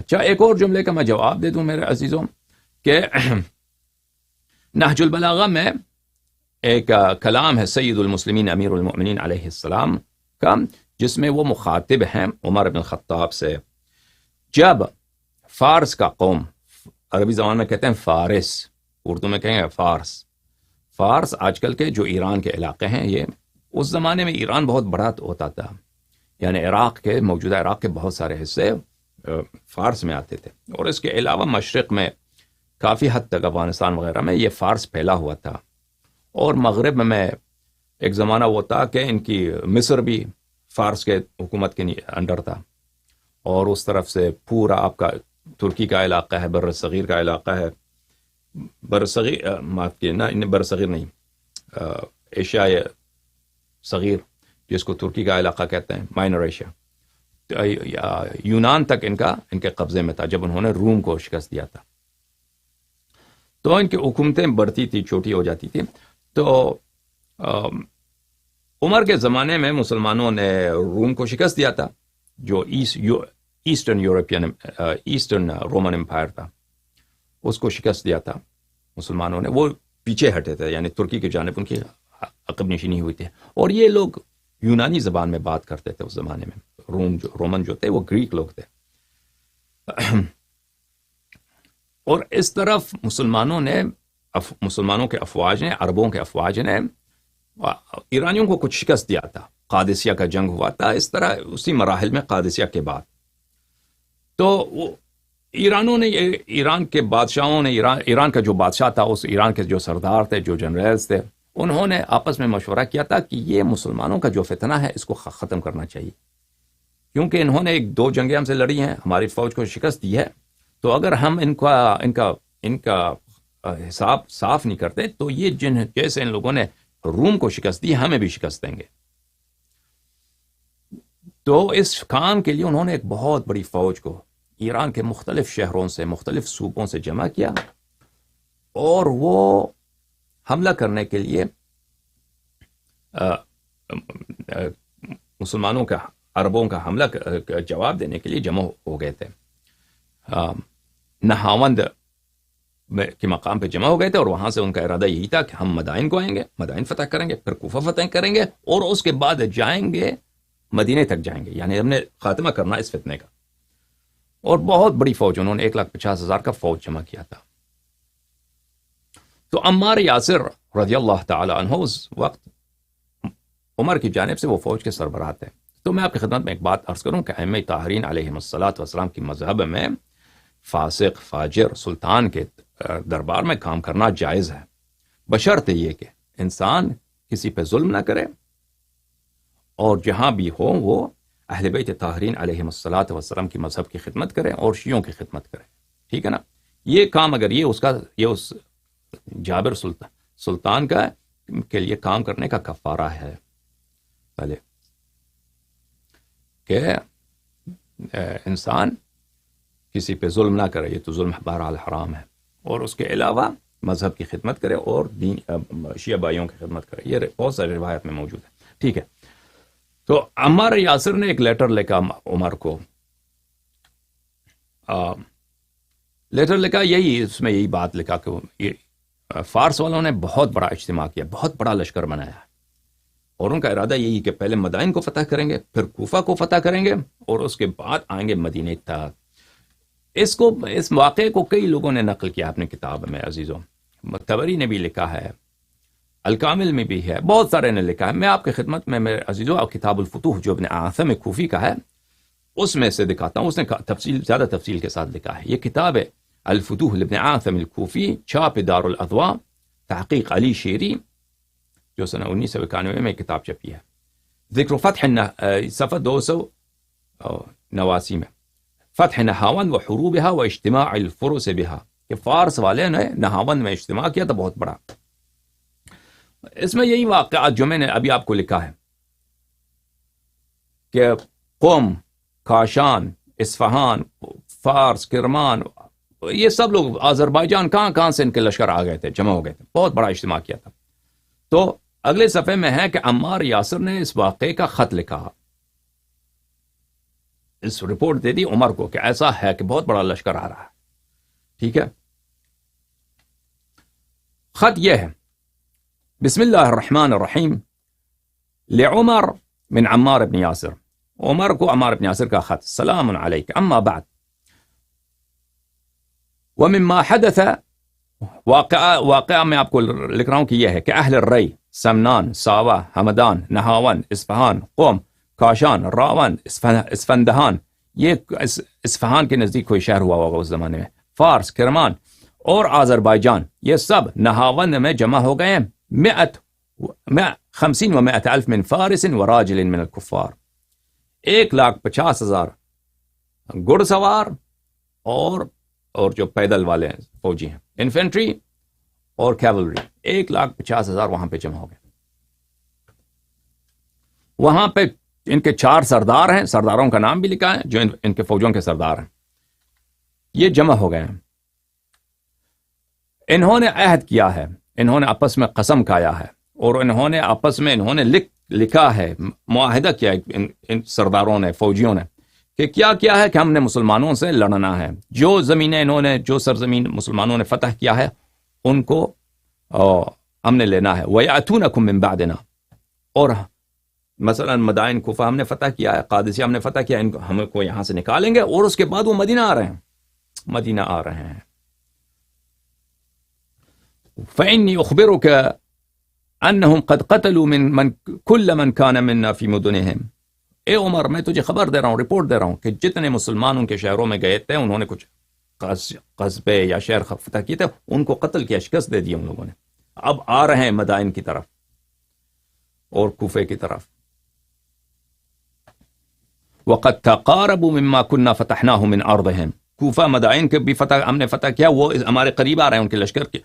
اچھا، ایک اور جملے کا میں جواب دے دوں میرے عزیزوں کہ نہج البلاغہ میں ایک کلام ہے سید المسلمین امیر المؤمنین علیہ السلام کا، جس میں وہ مخاطب ہیں عمر بن الخطاب سے. جب فارس کا قوم، عربی زبان میں کہتے ہیں فارس، اردو میں کہیں گے فارس آج کل کے جو ایران کے علاقے ہیں، یہ اس زمانے میں ایران بہت بڑا ہوتا تھا، یعنی موجودہ عراق کے بہت سارے حصے فارس میں آتے تھے، اور اس کے علاوہ مشرق میں کافی حد تک افغانستان وغیرہ میں یہ فارس پھیلا ہوا تھا. اور مغرب میں ایک زمانہ وہ تھا کہ ان کی مصر بھی فارس کے حکومت کے انڈر تھا، اور اس طرف سے پورا آپ کا ترکی کا علاقہ ہے، بر صغیر کا علاقہ ہے، بر صغیر نہیں، ایشیا صغیر جس کو ترکی کا علاقہ کہتے ہیں، مائنر ایشیا، یونان تک ان کے قبضے میں تھا جب انہوں نے روم کو شکست دیا تھا. تو ان کی حکومتیں بڑھتی تھی، چھوٹی ہو جاتی تھی. تو عمر کے زمانے میں مسلمانوں نے روم کو شکست دیا تھا، جو ایسٹرن رومن امپائر تھا، اس کو شکست دیا تھا مسلمانوں نے. وہ پیچھے ہٹے تھے، یعنی ترکی کی جانب ان کی عقب نشینی ہوئی تھی، اور یہ لوگ یونانی زبان میں بات کرتے تھے اس زمانے میں. رومن جو تھے وہ گریک لوگ تھے. اور اس طرف مسلمانوں کے افواج نے، عربوں کے افواج نے ایرانیوں کو کچھ شکست دیا تھا. قادسیہ کا جنگ ہوا تھا اس طرح، اسی مراحل میں قادسیہ کے بعد. تو ایرانوں نے، ایران کے بادشاہوں نے، ایران کا جو بادشاہ تھا، اس ایران کے جو سردار تھے، جو جنرلز تھے، انہوں نے آپس میں مشورہ کیا تھا کہ یہ مسلمانوں کا جو فتنہ ہے اس کو ختم کرنا چاہیے، کیونکہ انہوں نے 2 جنگیں ہم سے لڑی ہیں، ہماری فوج کو شکست دی ہے. تو اگر ہم ان کا حساب صاف نہیں کرتے تو یہ جیسے ان لوگوں نے روم کو شکست دی، ہمیں بھی شکست دیں گے. تو اس کام کے لیے انہوں نے ایک بہت بڑی فوج کو ایران کے مختلف شہروں سے، مختلف صوبوں سے جمع کیا، اور وہ حملہ کرنے کے لیے مسلمانوں کا، عربوں کا حملہ کا جواب دینے کے لیے جمع ہو گئے تھے. نہاوند کے مقام پہ جمع ہو گئے تھے، اور وہاں سے ان کا ارادہ یہی تھا کہ ہم مدائن کو آئیں گے، مدائن فتح کریں گے، پھر کوفہ فتح کریں گے، اور اس کے بعد جائیں گے مدینے تک جائیں گے، یعنی ہم نے خاتمہ کرنا اس فتنے کا. اور بہت بڑی فوج، انہوں نے 1,50,000 کا فوج جمع کیا تھا. تو عمار یاسر رضی اللہ تعالی عنہ اس وقت عمر کی جانب سے وہ فوج کے سربراہ تھے. تو میں آپ کی خدمت میں ایک بات عرض کروں کہ ائمہ طاہرین علیہم الصلاۃ والسلام کی مذہب میں فاسق، فاجر، سلطان کے دربار میں کام کرنا جائز ہے، بشرط یہ کہ انسان کسی پہ ظلم نہ کرے، اور جہاں بھی ہو وہ اہل بیت طاہرین علیہم الصلاۃ والسلام کی مذہب کی خدمت کرے اور شیعوں کی خدمت کرے. ٹھیک ہے نا؟ یہ کام اگر یہ اس جابر سلطان کا کے لیے کام کرنے کا کفارہ ہے پہلے کہ انسان کسی پہ ظلم نہ کرے، یہ تو ظلم بہرحال حرام ہے، اور اس کے علاوہ مذہب کی خدمت کرے اور شیعہ بھائیوں کی خدمت کرے. یہ بہت ساری روایت میں موجود ہے. ٹھیک ہے. تو عمار یاسر نے ایک لیٹر لکھا عمر کو، لیٹر لکھا، اس میں یہی بات لکھا کہ فارس والوں نے بہت بڑا اجتماع کیا، بہت بڑا لشکر بنایا، اور ان کا ارادہ یہی کہ پہلے مدائن کو فتح کریں گے، پھر کوفہ کو فتح کریں گے، اور اس کے بعد آئیں گے مدینے تک. اس واقعے کو کئی لوگوں نے نقل کیا اپنی کتاب میں عزیزوں. طبری نے بھی لکھا ہے، الکامل میں بھی ہے، بہت سارے نے لکھا ہے. میں آپ کی خدمت میں میرے عزیزوں کتاب الفتوح جو ابن عاصم کوفی کا ہے اس میں سے دکھاتا ہوں. اس نے زیادہ تفصیل کے ساتھ لکھا ہے. یہ کتاب ہے الفتوح لابن عاصم الکوفی، چھاپ دار الاضواء، تحقیق علی شیری، جو سنہ 1991 میں کتاب چھپی ہے. ذکر فتح صفحہ 289 میں فتح نہاوند و حروبها و اجتماع الفرس بها، کہ فارس والے نے نہاوند میں اجتماع کیا تھا بہت بڑا. اس میں یہی واقعات جو میں نے ابھی آپ کو لکھا ہے کہ قم، کاشان، اصفہان، فارس، کرمان، یہ سب لوگ آذربائیجان کہاں سے ان کے لشکر آ گئے تھے، جمع ہو گئے تھے، بہت بڑا اجتماع کیا تھا. تو اگلے صفحے میں ہے کہ عمار یاسر نے اس واقعے کا خط لکھا، اس رپورٹ دے دی عمر کو کہ ایسا ہے کہ بہت بڑا لشکر آ رہا ہے. ٹھیک ہے. خط یہ ہے بسم اللہ الرحمن الرحیم لعمر من عمار بن یاسر. عمر کو عمار بن یاسر کا خط. سلام علیک اما بعد ومما حدث. واقعہ میں آپ کو لکھ رہا ہوں کہ یہ ہے کہ اہل الرئی سمنان ساوا ہمدان نہاون اصفہان قوم کاشان راون اسفندہان، یہ اصفہان کے نزدیک کوئی شہر ہوا ہوگا اس زمانے میں، فارس کرمان اور آذربائیجان، یہ سب نہاون میں جمع ہو گئے ہیں 50 و 100 الف من فارس و راجل من الکفار. 1,50,000 گھڑ سوار اور جو پیدل والے ہیں فوجی ہیں، انفینٹری اور کیولری، 1,50,000 وہاں پہ جمع ہو گئے. وہاں پہ ان کے 4 سردار ہیں، سرداروں کا نام بھی لکھا ہے جو ان کے فوجوں کے سردار ہیں، یہ جمع ہو گئے ہیں. انہوں نے عہد کیا ہے، انہوں نے آپس میں قسم کھایا ہے، اور انہوں نے آپس میں لکھا ہے، معاہدہ کیا ان سرداروں نے فوجیوں نے کہ کیا ہے کہ ہم نے مسلمانوں سے لڑنا ہے. جو زمینیں انہوں نے، جو سرزمین مسلمانوں نے فتح کیا ہے ان کو ہم نے لینا ہے. وَيَأْتُونَكُم مِّن بَعْدِنَا، اور مثلا مدائن کوفہ ہم نے فتح کیا ہے، قادسیہ ہم نے فتح کیا، ہم کو یہاں سے نکالیں گے اور اس کے بعد وہ مدینہ آ رہے ہیں. فإني أخبرك أنهم قد قتلوا من كل من كان منا في مدنهم. اے عمر میں تجھے خبر دے رہا ہوں، رپورٹ دے رہا ہوں کہ جتنے مسلمان ان کے شہروں میں گئے تھے انہوں نے کچھ قصبے یا شہر فتح کیے تھے، ان کو قتل کیا، شکست دے دی ان لوگوں نے. اب آ رہے ہیں مدائن کی طرف اور کوفے کی طرف. وقد تقاربوا مما كنا فتحناه من ارضهم. کوفہ مدائن کے بھی فتح ہم نے فتح کیا، وہ ہمارے قریب آ رہے ہیں، ان کے لشکر کی،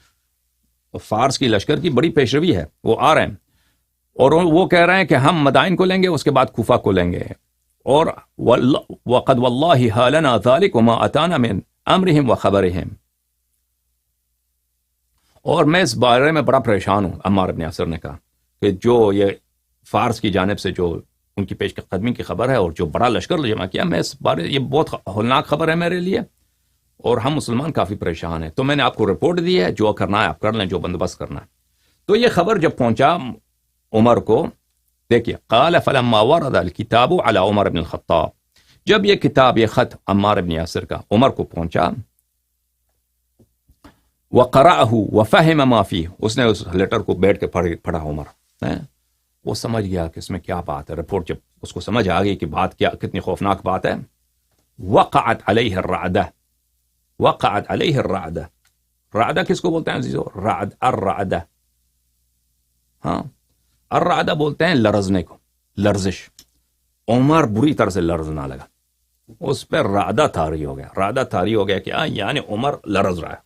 فارس کی لشکر کی بڑی پیشروی ہے، وہ آ رہے ہیں اور وہ کہہ رہے ہیں کہ ہم مدائن کو لیں گے، اس کے بعد کوفہ کو لیں گے. اور وقد والله حالنا ذلك وما اتانا من امرهم وخبرهم. اور میں اس بارے میں بڑا پریشان ہوں، عمار بن یاسر نے کہا کہ جو یہ فارس کی جانب سے جو ان کی پیش قدمی کی خبر ہے اور جو بڑا لشکر جمع کیا، میں اس بارے، یہ بہت ہولناک خبر ہے میرے لیے اور ہم مسلمان کافی پریشان ہیں. تو میں نے آپ کو رپورٹ دی ہے، جو کرنا ہے آپ کر لیں، جو بندوبست کرنا ہے. تو یہ خبر جب پہنچا عمر کو، دیکھیے قال فلما ورد الكتاب على عمر بن الخطاب، جب یہ کتاب، یہ خط عمار بن یاسر کا عمر کو پہنچا، وقرأه وفهم ما فيه، اس نے اس لیٹر کو بیٹھ کے پڑھا عمر، وہ سمجھ گیا کہ اس میں کیا بات ہے. رپورٹ جب اس کو سمجھ آ گئی کہ بات کیا، کتنی خوفناک بات ہے. وقعت علیہ الرعدہ، وقعت علیہ الرعدہ. رعدہ کس کو بولتے ہیں عزیزو؟ الرعدہ، ہاں الرعدہ بولتے ہیں لرزنے کو، لرزش. عمر بری طرح سے لرزنا لگا، اس پہ رعدہ طاری ہو گیا. رعدہ طاری ہو گیا کہ یعنی عمر لرز رہا ہے.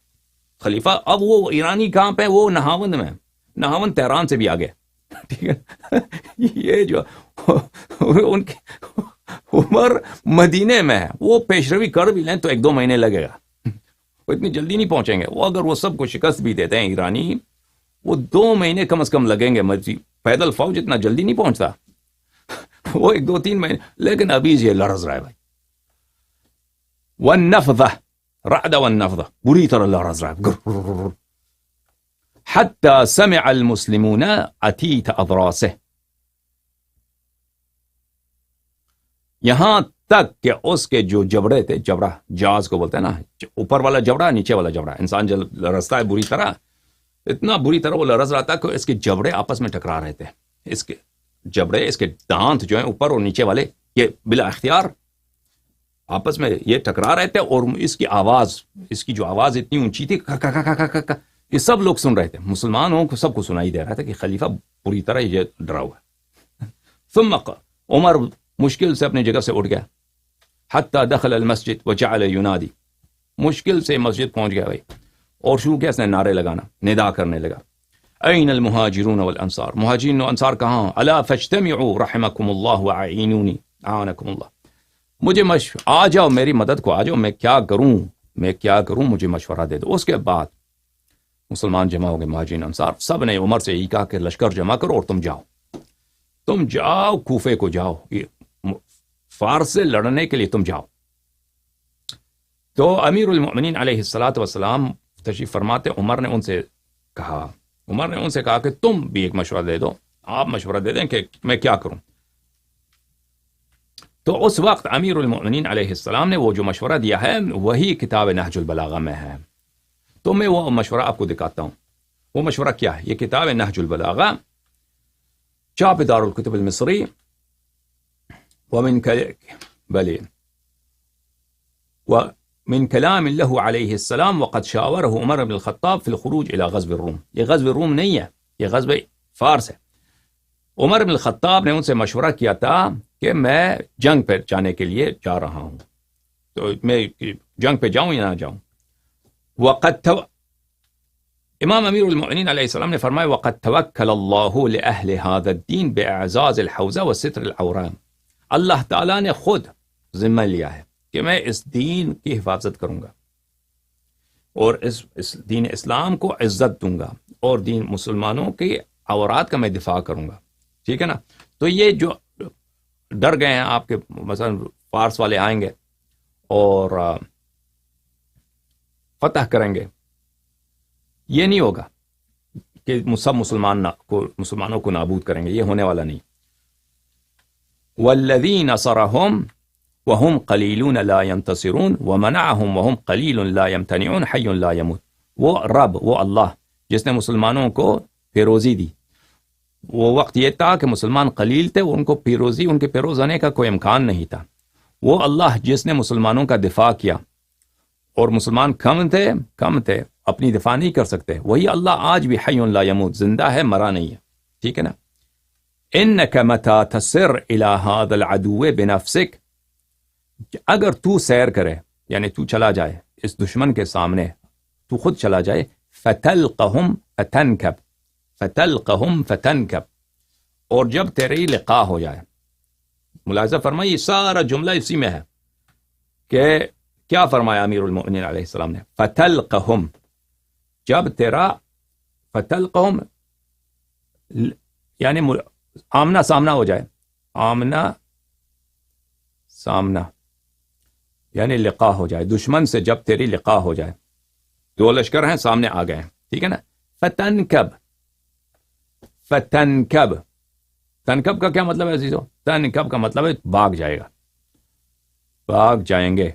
خلیفہ اب وہ ایرانی کہاں پہ، وہ نہاون میں، نہاون تہران سے بھی آگے، ٹھیک ہے. یہ جو ان کے عمر مدینے میں ہے، وہ پیشروی کر بھی لیں تو 1-2 مہینے لگے گا، وہ اتنی جلدی نہیں پہنچیں گے. وہ اگر وہ سب کو شکست بھی دیتے ہیں ایرانی، وہ 2 مہینے کم از کم لگیں گے. مرضی پیدل فوج اتنا جلدی نہیں پہنچتا، وہ 1-2-3 مہینے. لیکن ابھی یہ لرز رہا ہے بھائی. والنفضہ، رعدہ والنفضہ، بری طرح لرز رہا ہے. حتی سمع المسلمون عتیت اضراسہ، یہاں تک کہ اس کے جو جبڑے تھے، جبڑا جاز کو بولتے ہیں نا، اوپر والا جبڑا، نیچے والا جبڑا. انسان جب لرزتا ہے بری طرح، اتنا بری طرح وہ لرز رہا تھا کہ اس کے جبڑے آپس میں ٹکرا رہے تھے. اس کے جبڑے، اس کے دانت جو ہیں اوپر اور نیچے والے، یہ بلا اختیار آپس میں یہ ٹکرا رہے تھے. اور اس کی آواز، اس کی جو آواز اتنی اونچی تھی، یہ سب لوگ سن رہے تھے، مسلمانوں کو سب کو سنائی دے رہا تھا کہ خلیفہ پوری طرح یہ ڈرا ہوا ہے. ثم عمر مشکل سے اپنی جگہ سے اٹھ گیا. حتی دخل المسجد وجعل ینادی، مشکل سے مسجد پہنچ گیا بھائی، اور شروع کیا اس نے نعرے لگانا، ندا کرنے لگا. این المہاجرون والانصار، مہاجرین و انصار کہاں؟ الا فاجتمعوا رحمکم اللہ واعینونی اعانکم اللہ، مجھے آ جاؤ، میری مدد کو آ جاؤ، میں کیا کروں، مجھے مشورہ دے دو. اس کے بعد مسلمان جمع ہو گئے، مہاجرین انصار، سب نے عمر سے یہی کہا کہ لشکر جمع کرو اور تم جاؤ کوفے کو جاؤ، فارس سے لڑنے کے لیے تم جاؤ. تو امیر المؤمنین علیہ الصلاۃ والسلام تشریف فرماتے. عمر نے ان سے کہا کہ تم بھی ایک مشورہ دے دو، آپ مشورہ دے دیں کہ میں کیا کروں. تو اس وقت امیر المؤمنین علیہ السلام نے وہ جو مشورہ دیا ہے وہی کتاب نہج البلاغہ میں ہے. تو میں وہ مشورہ آپ کو دکھاتا ہوں. وہ مشورہ کیا ہے؟ یہ کتاب نہج البلاغہ، چاپ دار الکتب المصری، ومن كلام له علیہ السلام وقد شاوره عمر بن الخطاب في الخروج الى غزو الروم. یہ غزو الروم نہیں ہے، یہ غزو فارس ہے. عمر بن الخطاب نے ان سے مشورہ کیا تھا کہ میں جنگ پہ جانے کے لیے جا رہا ہوں، تو میں جنگ پہ جاؤں یا نہ جاؤں. امام امیر المؤمنین علیہ السلام نے فرمایا وقد توکل اللہ لأہل هذا الدین باعزاز الحوزہ وستر العوران. اللہ تعالیٰ نے خود ذمہ لیا ہے کہ میں اس دین کی حفاظت کروں گا اور اس دین اسلام کو عزت دوں گا اور دین مسلمانوں کے عورات کا میں دفاع کروں گا. ٹھیک ہے نا. تو یہ جو ڈر گئے ہیں آپ کے مثلا فارس والے آئیں گے اور فتح کریں گے، یہ نہیں ہوگا کہ سب مسلمانوں کو نابود کریں گے، یہ ہونے والا نہیں. والذین نصرهم وهم قلیلون لا ينتصرون ومنعهم وهم قلیل لا يمتنعون حی لا يموت. وہ رب، وہ اللہ جس نے مسلمانوں کو پیروزی دی، وہ وقت یہ تھا کہ مسلمان قلیل تھے، ان کو پیروزی، ان کے پیروز ہونے کا کوئی امکان نہیں تھا. وہ اللہ جس نے مسلمانوں کا دفاع کیا، اور مسلمان کم تھے اپنی دفاع نہیں کر سکتے، وہی اللہ آج بھی حی لا یموت، زندہ ہے، مرا نہیں ہے. ٹھیک ہے نا. انک متی تسر الی ھذا العدو بنفسک، اگر تو سیر کرے یعنی تو چلا جائے اس دشمن کے سامنے، تو خود چلا جائے، فتلقہم فتنکب، اور جب تیری لقاء ہو جائے. ملاحظہ فرمائیے سارا جملہ اسی میں ہے کہ کیا فرمایا امیر المؤمنین علیہ السلام نے؟ فتلقہم، جب تیرا فتلقہم یعنی آمنا سامنا ہو جائے، آمنا سامنا یعنی لقاء ہو جائے، دشمن سے جب تیری لقاء ہو جائے، دو لشکر ہیں سامنے آ گئے ہیں. ٹھیک ہے نا. فتنکب کا کیا مطلب ہے عزیزو؟ تنکب کا مطلب ہے بھاگ جائے گا، بھاگ جائیں گے،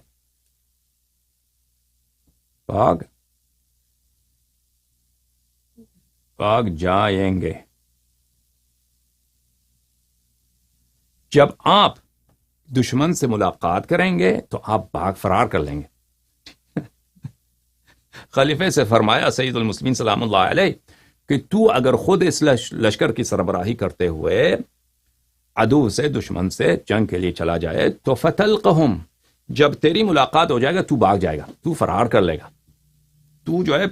بھاگ جائیں گے. جب آپ دشمن سے ملاقات کریں گے تو آپ بھاگ فرار کر لیں گے. خلیفے سے فرمایا سید المسلمین سلام اللہ علیہ کہ تو اگر خود اس لشکر کی سربراہی کرتے ہوئے عدو سے، دشمن سے جنگ کے لیے چلا جائے تو فتلقہم، جب تیری ملاقات ہو جائے گا تو بھاگ جائے گا، تو فرار کر لے گا، تو جو ہے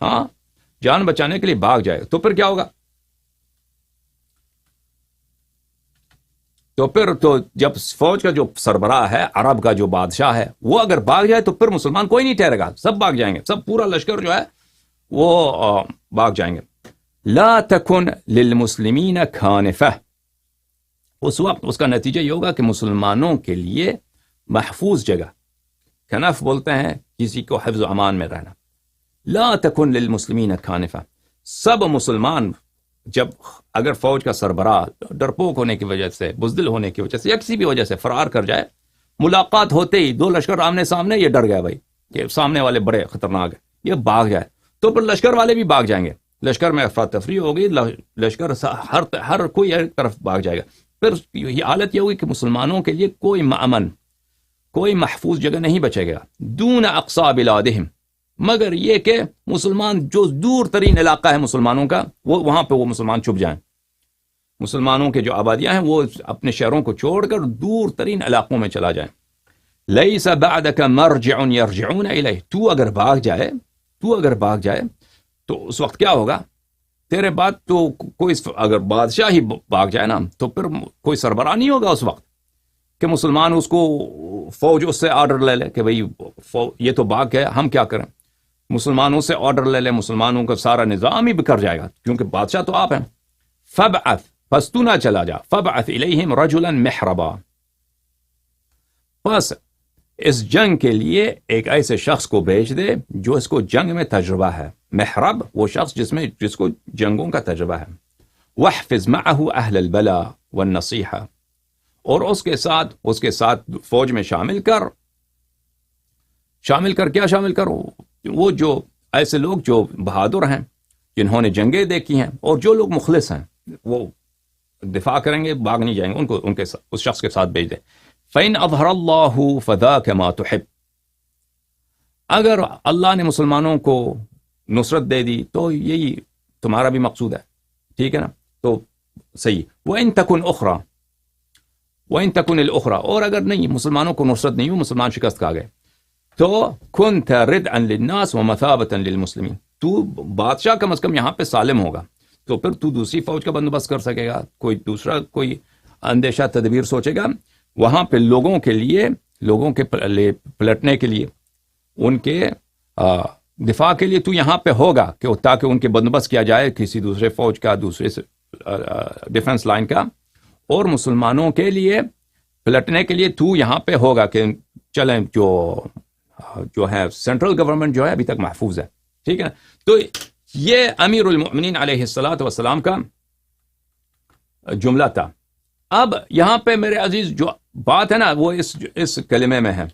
ہاں جان بچانے کے لیے بھاگ جائے گا. تو پھر کیا ہوگا؟ تو پھر تو جب فوج کا جو سربراہ ہے، عرب کا جو بادشاہ ہے، وہ اگر بھاگ جائے تو پھر مسلمان کوئی نہیں ٹھہرے گا، سب بھاگ جائیں گے، سب پورا لشکر جو ہے وہ بھاگ جائیں گے. لا تکن للمسلمین کھانفہ، اس وقت اس کا نتیجہ یہ ہوگا کہ مسلمانوں کے لیے محفوظ جگہ، کنف بولتے ہیں کسی کو حفظ و امان میں رہنا. لا تکن للمسلمین کھانفہ، سب مسلمان جب اگر فوج کا سربراہ ڈرپوک ہونے کی وجہ سے، بزدل ہونے کی وجہ سے یا کسی بھی وجہ سے فرار کر جائے، ملاقات ہوتے ہی دو لشکر آمنے سامنے، یہ ڈر گیا بھائی کہ سامنے والے بڑے خطرناک ہیں، یہ بھاگ جائے تو پھر لشکر والے بھی بھاگ جائیں گے، لشکر میں افراتفری ہوگی، لشکر ہر کوئی ایک طرف بھاگ جائے گا. پھر یہ حالت یہ ہوگی کہ مسلمانوں کے لیے کوئی مأمن، کوئی محفوظ جگہ نہیں بچے گا. دون اقصا بلادہم، مگر یہ کہ مسلمان جو دور ترین علاقہ ہے مسلمانوں کا، وہاں پہ وہ مسلمان چھپ جائیں. مسلمانوں کے جو آبادیاں ہیں وہ اپنے شہروں کو چھوڑ کر دور ترین علاقوں میں چلا جائیں. لیس بعدک مرجع یرجعون الیہ، تو اگر بھاگ جائے تو اس وقت کیا ہوگا؟ تیرے بعد تو کوئی، اگر بادشاہ ہی بھاگ جائے نا تو پھر کوئی سربراہ نہیں ہوگا اس وقت کہ مسلمان اس کو فوج اس سے آرڈر لے لے کہ بھئی یہ تو بھاگ گیا، ہم کیا کریں؟ مسلمانوں سے آرڈر لے لے، مسلمانوں کا سارا نظام ہی بکھر جائے گا، کیونکہ بادشاہ تو آپ ہیں. فبعث، پس تو نہ چلا جا، فبعث الیہم رجلا محربا، بس اس جنگ کے لیے ایک ایسے شخص کو بھیج دے جو اس کو جنگ میں تجربہ ہے. محرب وہ شخص جس کو جنگوں کا تجربہ ہے. واحفظ معه اہل البلا والنصیحہ، اور اس کے ساتھ فوج میں شامل کر کیا شامل کرو؟ وہ جو ایسے لوگ جو بہادر ہیں، جنہوں نے جنگیں دیکھی ہیں، اور جو لوگ مخلص ہیں، وہ دفاع کریں گے، بھاگ نہیں جائیں گے، ان کے اس شخص کے ساتھ بھیج دیں. فَإِنْ أَظْهَرَ اللَّهُ فَذَاكَ مَا تُحِبُّ، اگر اللہ نے مسلمانوں کو نصرت دے دی تو یہی تمہارا بھی مقصود ہے، ٹھیک ہے نا؟ تو صحیح. وَإِنْ تَكُنْ الْأُخْرَى، اور اگر نہیں، مسلمانوں کو نصرت نہیں ہوئی، مسلمان شکست کھا گئے، تو كُنْتَ رِدْعًا لِلنَّاسِ وَمَثَابَةً لِلْمُسْلِمِينَ، تو بادشاہ کم از کم یہاں پہ سالم ہوگا، تو پھر تو دوسری فوج کا بندوبست کر سکے گا، کوئی اندیشہ تدبیر سوچے گا وہاں پہ لوگوں کے پلٹنے کے لیے، ان کے دفاع کے لیے تو یہاں پہ ہوگا، کہ تاکہ ان کے بندوبست کیا جائے کسی دوسرے فوج کا، دوسرے ڈیفنس لائن کا، اور مسلمانوں کے لیے پلٹنے کے لیے تو یہاں پہ ہوگا کہ چلیں جو ہے سینٹرل گورنمنٹ جو ہے ابھی تک محفوظ ہے، ٹھیک ہے نا؟ تو یہ امیر المؤمنین علیہ الصلاۃ والسلام کا جملہ تھا. اب یہاں پہ میرے عزیز جو بات ہے نا، وہ اس کلمے میں ہے،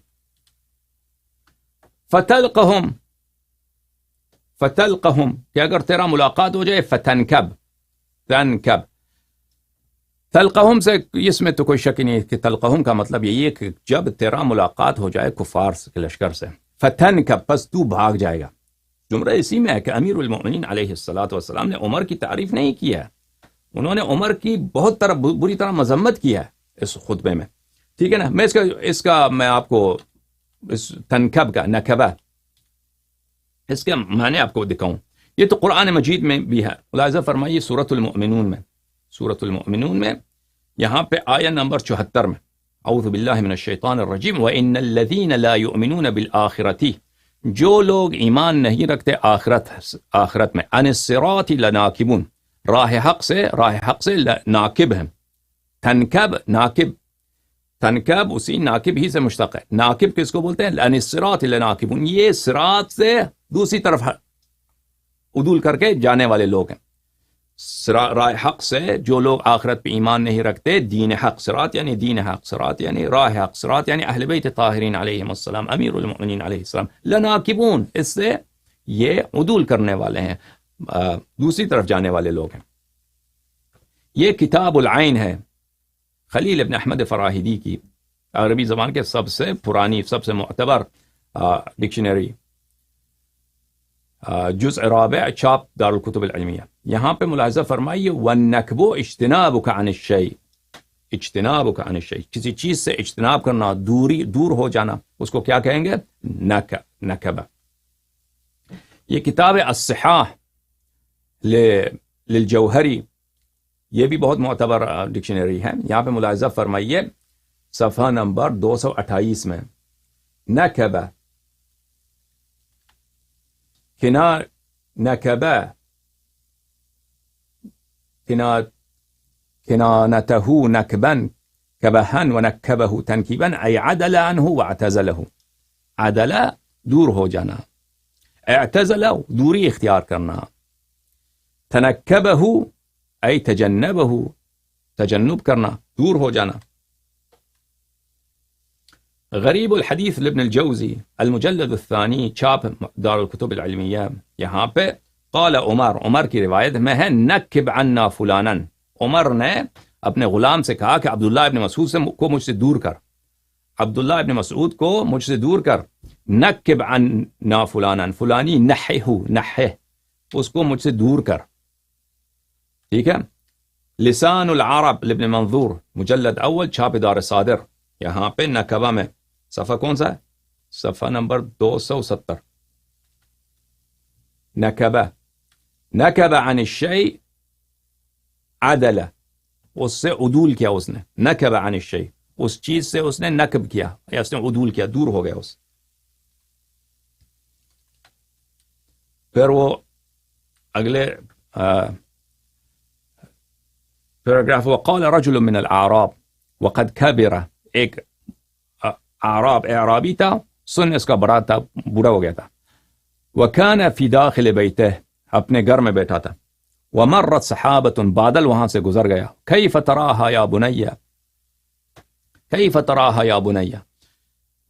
فتلقہم، کہ اگر تیرا ملاقات ہو جائے، تنکب. تلقہم سے اس میں تو کوئی شک نہیں کہ تلقہم کا مطلب یہی ہے کہ جب تیرا ملاقات ہو جائے کفار کے لشکر سے، فتنکب، پس تو بھاگ جائے گا. جملہ اسی میں ہے کہ امیر المؤمنین علیہ الصلاۃ والسلام نے عمر کی تعریف نہیں کی ہے، انہوں نے عمر کی بہت بری طرح مذمت کی ہے اس خطبے میں، ٹھیک ہے نا؟ میں اس کا میں آپ کو اس تنکب کا نکبہ اس کے معنی آپ کو دکھاؤں. یہ تو قرآن مجید میں بھی ہے، ملاحظہ فرمائیے سورۃ المؤمنون میں یہاں پہ آیہ نمبر 74 میں، اعوذ باللہ من الشیطان الرجیم، وَإِنَّ الَّذِينَ لَا يُؤْمِنُونَ بِالْآخِرَةِ، جو لوگ ایمان نہیں رکھتے آخرت میں، عن الصراط لناکبون، راہ حق سے ناکب ہیں. تنکب اسی ناکب ہی سے مشتق ہے. ناکب کس کو بولتے ہیں؟ عن الصراط لناکبون، یہ صراط سے دوسری طرف عدول کر کے جانے والے لوگ ہیں. راہ حق سے جو لوگ آخرت پہ ایمان نہیں رکھتے، دین حق، صراط یعنی دین حق، صراط یعنی راہ حق، صراط یعنی اہل بیت طاہرین علیہم السلام، امیر المؤمنین علیہ السلام. لناکبون، اس سے یہ عدول کرنے والے ہیں، دوسری طرف جانے والے لوگ ہیں. یہ کتاب العین ہے، خلیل ابن احمد فراہیدی کی عربی زبان کے سب سے پرانی، سب سے معتبر ڈکشنری، جزء رابع، چھاپ دارالکتب العلمیہ. یہاں پہ ملاحظہ فرمائیے، وَالنَّكْبُ اجتنابك عن الشیء، اجتنابك عن الشیء، کسی چیز سے اجتناب کرنا، دور ہو جانا، اس کو کیا کہیں گے؟ نکبہ. یہ کتاب الصحاح للجوہری، یہ بھی بہت معتبر ڈکشنری ہے. یہاں پہ ملاحظہ فرمائیے صفحہ نمبر 228 میں، نکبہ، نکبہ، کنانته نکبا، کبہن ونکبہ تنکیبا، ای عدل عنہ واعتزلہ. عدل دور ہو جانا، اعتزل دوری اختیار کرنا، تنکبہ ای تجنبہ تجنب کرنا، دور ہو جانا. غریب الحدیث لابن الجوزی، المجلد الثانی، چھاپ دارالکتب العلمیہ، یہاں پہ قال عمر کی روایت میں ہے، نکب عنا فلانا، عمر نے اپنے غلام سے کہا کہ عبداللہ ابن مسعود کو مجھ سے دور کر، عبداللہ ابن مسعود کو مجھ سے دور کر. نکب عنا فلانا، فلانی نحہ، اس کو مجھ سے دور کر، ٹھیک ہے. لسان العرب لابن منظور، مجلد اول، چھاپ دار صادر، یہاں پہ نکبہ میں صفحہ کون سا ہے؟ صفحہ نمبر 270. نکبہ عن الشیء عدل، اس سے عدول کیا اس نے، نکبہ عن الشیء، اس چیز سے اس نے نکب کیا یا اس نے عدول کیا، دور ہو گیا اس. پھر وہ اگلے پیراگراف، وقال رجل من الاعراب وقد كبر، ایک اعرابی تھا، سن اس کا برا تھا، برا ہو گیا تھا. وَكَانَ فِي دَاخِلِ بَيْتِهِ، اپنے گھر میں بیٹھا تھا. وَمَرَّتْ سَحَابَةٌ، بادل وہاں سے گزر گیا. كَيْفَ تَرَاهَا يَا بُنَيَّ، كَيْفَ تَرَاهَا يَا بُنَيَّ،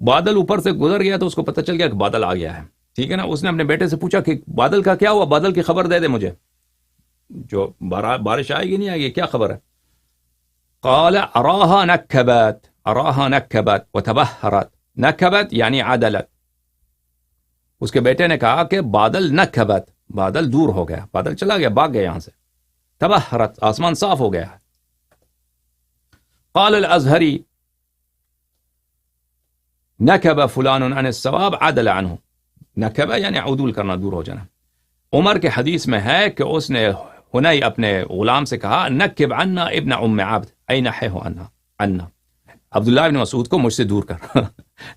بادل اوپر سے گزر گیا تو اس کو پتہ چل گیا کہ بادل آ گیا ہے. ٹھیک ہے نا. اس نے اپنے بیٹے سے پوچھا کہ بادل کا کیا ہوا، بادل کی خبر دے دے مجھے، جو بارش آئے گی نہیں آئے گی، کیا خبر ہے. قال اراها نكبت وتبهرت. نكبت یعنی عدلت. اس کے بیٹے نے کہا کہ بادل نكبت، بادل دور ہو گیا، بادل چلا گیا، بھاگ گیا یہاں سے. تبہرت، آسمان صاف ہو گیا. قال الازہری نكب فلان عن الصواب عدل عنه. نكب یعنی عدول کرنا، دور ہو جانا. عمر کے حدیث میں ہے کہ اس نے ہنئی اپنے غلام سے کہا نکب عنا ابن ام عبد اینحہ عنا، عبداللہ ابن مسعود کو مجھ سے دور کر.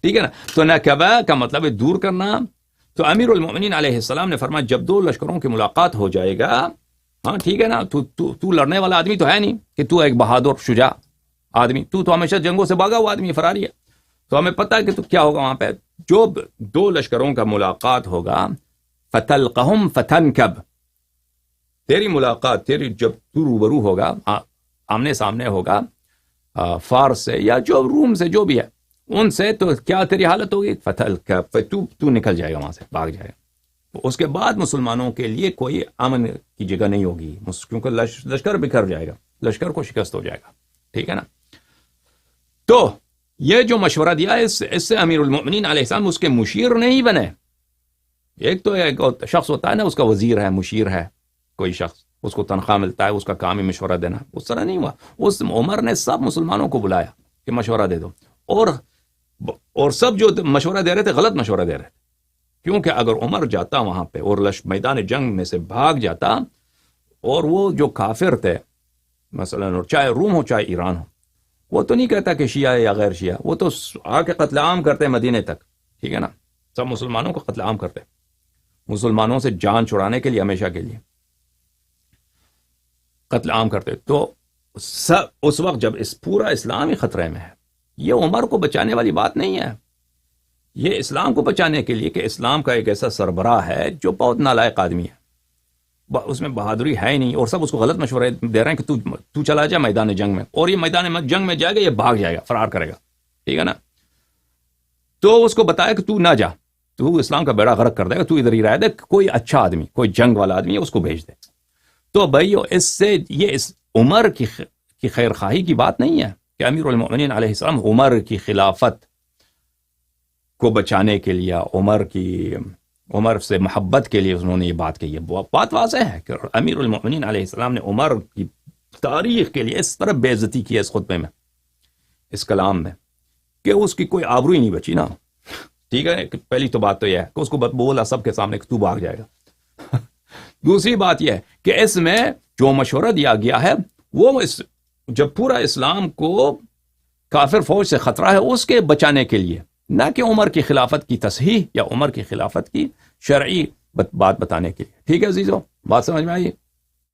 ٹھیک ہے نا. تو نکبہ کا مطلب ہے دور کرنا. تو امیر المؤمنین علیہ السلام نے فرمایا جب دو لشکروں کی ملاقات ہو جائے گا، ہاں ٹھیک ہے نا، تو لڑنے والا آدمی تو ہے نہیں کہ تو ایک بہادر شجاع آدمی، تو ہمیشہ جنگوں سے بھاگا ہوا آدمی، فراری ہے. تو ہمیں پتہ ہے کہ تو کیا ہوگا وہاں پہ. جو دو لشکروں کا ملاقات ہوگا، فتلقہم فتنکب، تیری ملاقات، تیری جب تو روبرو ہوگا، آمنے سامنے ہوگا فارس سے یا جو روم سے جو بھی ہے ان سے، تو کیا تیری حالت ہوگی، فتلقب، تو نکل جائے گا وہاں سے، بھاگ جائے گا. اس کے بعد مسلمانوں کے لیے کوئی امن کی جگہ نہیں ہوگی، کیونکہ لشکر بکھر جائے گا، لشکر کو شکست ہو جائے گا. ٹھیک ہے نا. تو یہ جو مشورہ دیا ہے اس سے امیر المؤمنین علیہ السلام اس کے مشیر نہیں بنے. ایک تو ایک شخص ہوتا ہے نا، اس کا وزیر ہے، مشیر ہے کوئی شخص، اس کو تنخواہ ملتا ہے، اس کا کام ہی مشورہ دینا. اس طرح نہیں ہوا. اس عمر نے سب مسلمانوں کو بلایا کہ مشورہ دے دو، اور سب جو مشورہ دے رہے تھے غلط مشورہ دے رہے تھے. کیونکہ اگر عمر جاتا وہاں پہ اور میدان جنگ میں سے بھاگ جاتا، اور وہ جو کافر تھے مثلا، چاہے روم ہو چاہے ایران ہو، وہ تو نہیں کہتا کہ شیعہ یا غیر شیعہ، وہ تو آ کے قتل عام کرتے مدینے تک. ٹھیک ہے نا. سب مسلمانوں کو قتل عام کرتے، مسلمانوں سے جان چھڑانے کے لیے، ہمیشہ کے لیے قتل عام کرتے. تو اس وقت جب اس پورا اسلام ہی خطرے میں ہے، یہ عمر کو بچانے والی بات نہیں ہے. یہ اسلام کو بچانے کے لیے کہ اسلام کا ایک ایسا سربراہ ہے جو بہت نالائق آدمی ہے، اس میں بہادری ہے ہی نہیں، اور سب اس کو غلط مشورے دے رہے ہیں کہ تو چلا جا میدان جنگ میں، اور یہ میدان جنگ میں جائے گا، یہ بھاگ جائے گا، فرار کرے گا. ٹھیک ہے نا. تو اس کو بتایا کہ تو نہ جا، تو اسلام کا بیڑا غرق کر دے گا، تو ادھر ہی رہ دے، کوئی اچھا آدمی، کوئی جنگ والا آدمی ہے اس کو بھیج دے. تو بھائیو، اس سے یہ اس عمر کی خیر خواہی کی بات نہیں ہے کہ امیر المؤمنین علیہ السلام عمر کی خلافت کو بچانے کے لیے، عمر سے محبت کے لیے انہوں نے یہ بات کہی ہے. بات واضح ہے کہ امیر المؤمنین علیہ السلام نے عمر کی تاریخ کے لیے اس طرح بے عزتی کی ہے اس خطبے میں، اس کلام میں، کہ اس کی کوئی آبرو ہی نہیں بچی نا. ٹھیک ہے. پہلی تو بات تو یہ ہے کہ اس کو بولا سب کے سامنے کہ تو بھاگ جائے گا. دوسری بات یہ ہے کہ اس میں جو مشورہ دیا گیا ہے وہ جب پورا اسلام کو کافر فوج سے خطرہ ہے اس کے بچانے کے لیے، نہ کہ عمر کی خلافت کی تصحیح یا عمر کی خلافت کی شرعی بات بتانے کے لیے. ٹھیک ہے عزیزو، بات سمجھ میں آئی؟